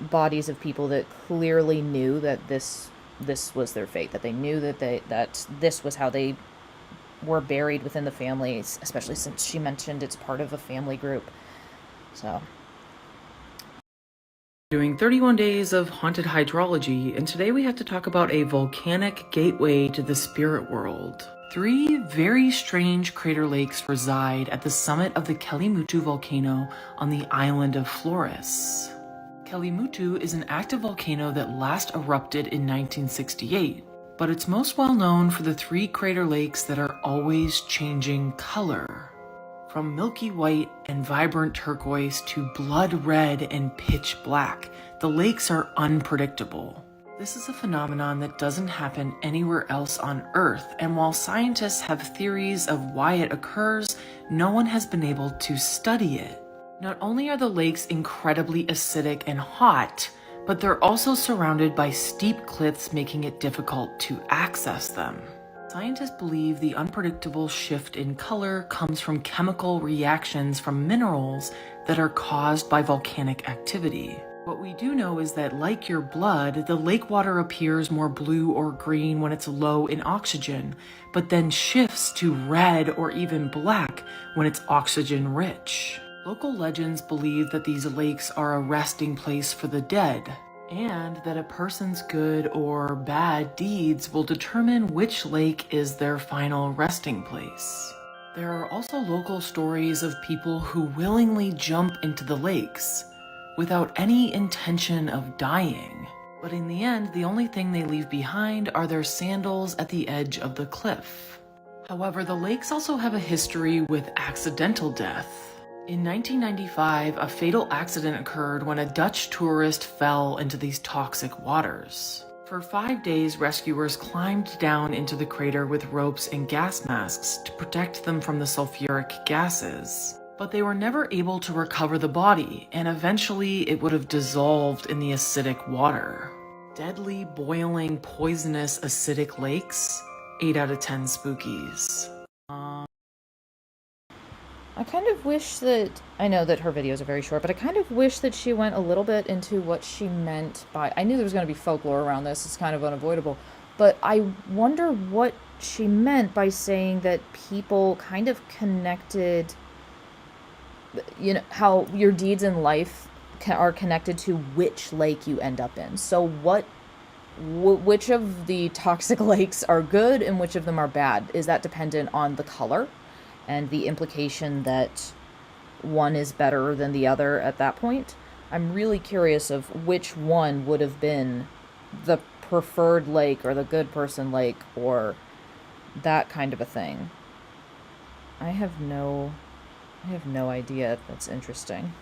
Speaker 1: bodies of people that clearly knew that this was their fate, that they knew that this was how they were buried within the families, especially since she mentioned it's part of a family group. So,
Speaker 2: doing 31 days of haunted hydrology, and today we have to talk about a volcanic gateway to the spirit world. Three very strange crater lakes reside at the summit of the Kelimutu volcano on the island of Flores. Kelimutu is an active volcano that last erupted in 1968, but it's most well known for the three crater lakes that are always changing color. From milky white and vibrant turquoise to blood red and pitch black, the lakes are unpredictable. This is a phenomenon that doesn't happen anywhere else on Earth, and while scientists have theories of why it occurs, no one has been able to study it. Not only are the lakes incredibly acidic and hot, but they're also surrounded by steep cliffs, making it difficult to access them. Scientists believe the unpredictable shift in color comes from chemical reactions from minerals that are caused by volcanic activity. What we do know is that, like your blood, the lake water appears more blue or green when it's low in oxygen, but then shifts to red or even black when it's oxygen rich. Local legends believe that these lakes are a resting place for the dead, and that a person's good or bad deeds will determine which lake is their final resting place. There are also local stories of people who willingly jump into the lakes without any intention of dying. But in the end, the only thing they leave behind are their sandals at the edge of the cliff. However, the lakes also have a history with accidental death. In 1995, a fatal accident occurred when a Dutch tourist fell into these toxic waters. For 5 days, rescuers climbed down into the crater with ropes and gas masks to protect them from the sulfuric gases. But they were never able to recover the body, and eventually it would have dissolved in the acidic water. Deadly, boiling, poisonous, acidic lakes? 8 out of 10 spookies.
Speaker 1: I kind of wish that, I know that her videos are very short, but I kind of wish that she went a little bit into what she meant by, I knew there was going to be folklore around this, it's kind of unavoidable, but I wonder what she meant by saying that people kind of connected, you know, how your deeds in life are connected to which lake you end up in. So which of the toxic lakes are good and which of them are bad? Is that dependent on the color and the implication that one is better than the other at that point? I'm really curious of which one would have been the preferred lake or the good person lake or that kind of a thing. I have no idea. That's interesting.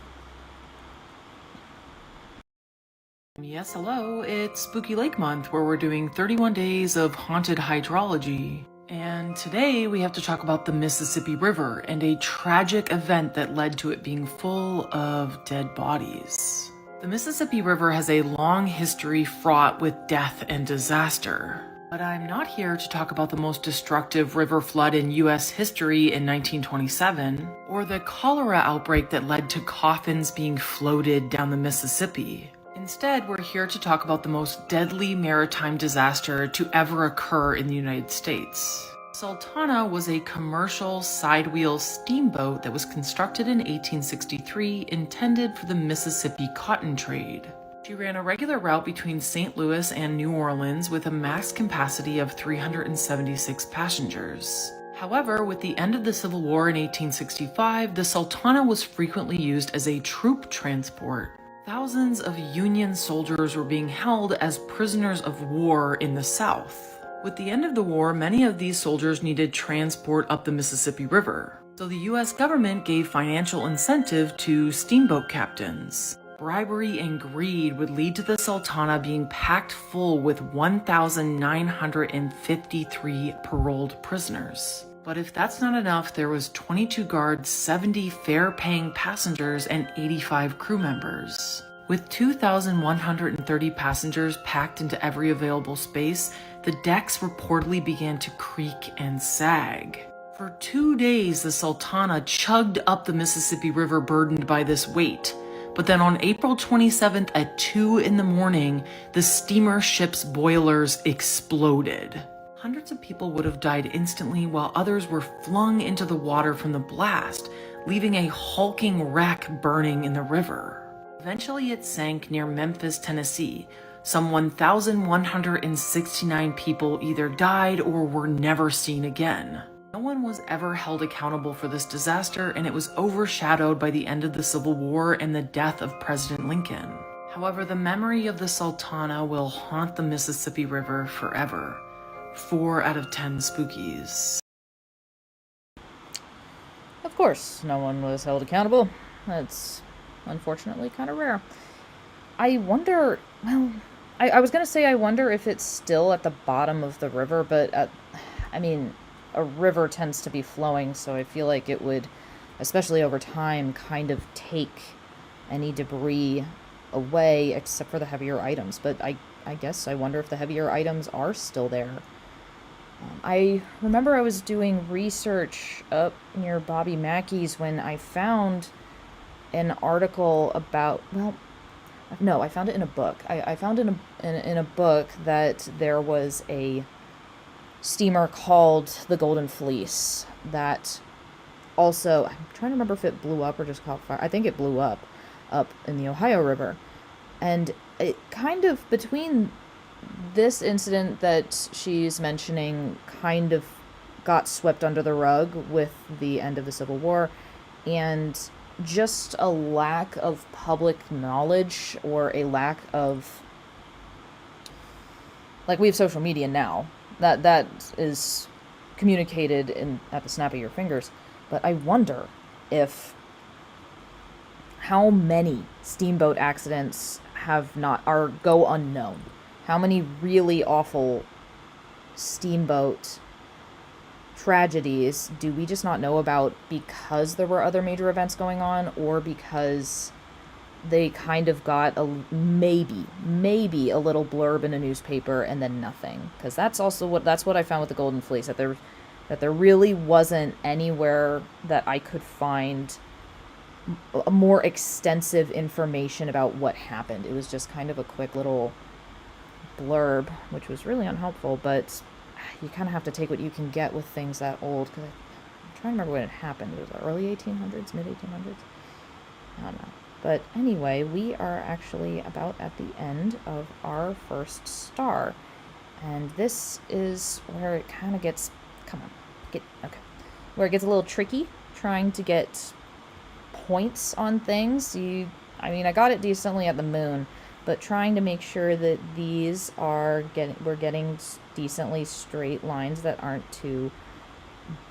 Speaker 2: Yes, hello, it's Spooky Lake Month, where we're doing 31 days of haunted hydrology. And today we have to talk about the Mississippi River and a tragic event that led to it being full of dead bodies. The Mississippi River has a long history fraught with death and disaster. But I'm not here to talk about the most destructive river flood in U.S. history in 1927, or the cholera outbreak that led to coffins being floated down the Mississippi. Instead, we're here to talk about the most deadly maritime disaster to ever occur in the United States. Sultana was a commercial side-wheel steamboat that was constructed in 1863, intended for the Mississippi cotton trade. She ran a regular route between St. Louis and New Orleans with a max capacity of 376 passengers. However, with the end of the Civil War in 1865, the Sultana was frequently used as a troop transport. Thousands of Union soldiers were being held as prisoners of war in the South. With the end of the war, many of these soldiers needed transport up the Mississippi River. So the U.S. government gave financial incentive to steamboat captains. Bribery and greed would lead to the Sultana being packed full with 1,953 paroled prisoners. But if that's not enough, there was 22 guards, 70 fare-paying passengers, and 85 crew members. With 2,130 passengers packed into every available space, the decks reportedly began to creak and sag. For 2 days, the Sultana chugged up the Mississippi River burdened by this weight. But then on April 27th at 2 in the morning, the steamer ship's boilers exploded. Hundreds of people would have died instantly, while others were flung into the water from the blast, leaving a hulking wreck burning in the river. Eventually it sank near Memphis, Tennessee, Some 1,169 people either died or were never seen again. No one was ever held accountable for this disaster, and it was overshadowed by the end of the Civil War and the death of President Lincoln. However, the memory of the Sultana will haunt the Mississippi River forever. 4 out of 10 spookies.
Speaker 1: Of course, no one was held accountable. That's unfortunately kind of rare. I wonder, well, I was going to say I wonder if it's still at the bottom of the river, but I mean, a river tends to be flowing, so I feel like it would, especially over time, kind of take any debris away except for the heavier items. But I guess I wonder if the heavier items are still there. I remember I was doing research up near Bobby Mackey's when I found an article about, well, no, I found it in a book. I found in a book that there was a steamer called the Golden Fleece that also, I'm trying to remember if it blew up or just caught fire. I think it blew up in the Ohio River. And it kind of, between this incident that she's mentioning kind of got swept under the rug with the end of the Civil War, and just a lack of public knowledge, or a lack of, like, we have social media now that is communicated at the snap of your fingers. But I wonder if how many steamboat accidents go unknown. How many really awful steamboat tragedies do we just not know about because there were other major events going on, or because they kind of got maybe a little blurb in a newspaper and then nothing? Because that's what I found with the Golden Fleece, that there really wasn't anywhere that I could find more extensive information about what happened. It was just kind of a quick little blurb, which was really unhelpful, but you kind of have to take what you can get with things that old, because I'm trying to remember when it happened. It was the early 1800s, mid 1800s? I don't know. But anyway, we are actually about at the end of our first star, and this is where it kind of gets, where it gets a little tricky, trying to get points on things. I got it decently at the moon, but trying to make sure that we're getting decently straight lines that aren't too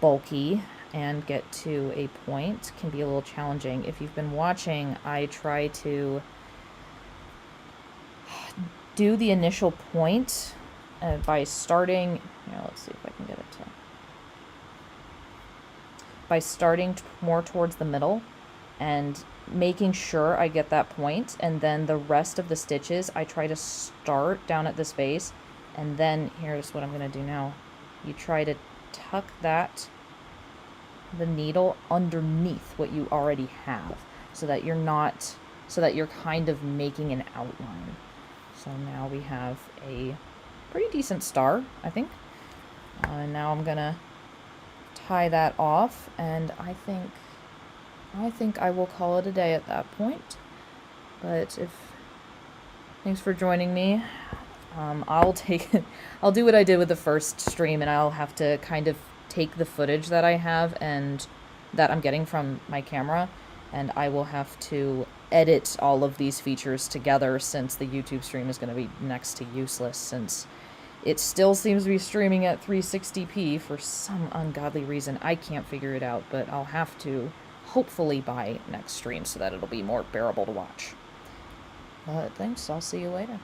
Speaker 1: bulky and get to a point can be a little challenging. If you've been watching, I try to do the initial point by starting, let's see if I can get it to, by starting more towards the middle and making sure I get that point, and then the rest of the stitches I try to start down at this base, and then here's what I'm going to do now. You try to tuck the needle underneath what you already have, so that you're kind of making an outline. So now we have a pretty decent star, I think. And now I'm gonna tie that off, and I think I will call it a day at that point. But thanks for joining me. I'll do what I did with the first stream, and I'll have to kind of take the footage that I have and that I'm getting from my camera, and I will have to edit all of these features together, since the YouTube stream is going to be next to useless, since it still seems to be streaming at 360p for some ungodly reason. I can't figure it out, but I'll have to hopefully by next stream so that it'll be more bearable to watch. But thanks, I'll see you later.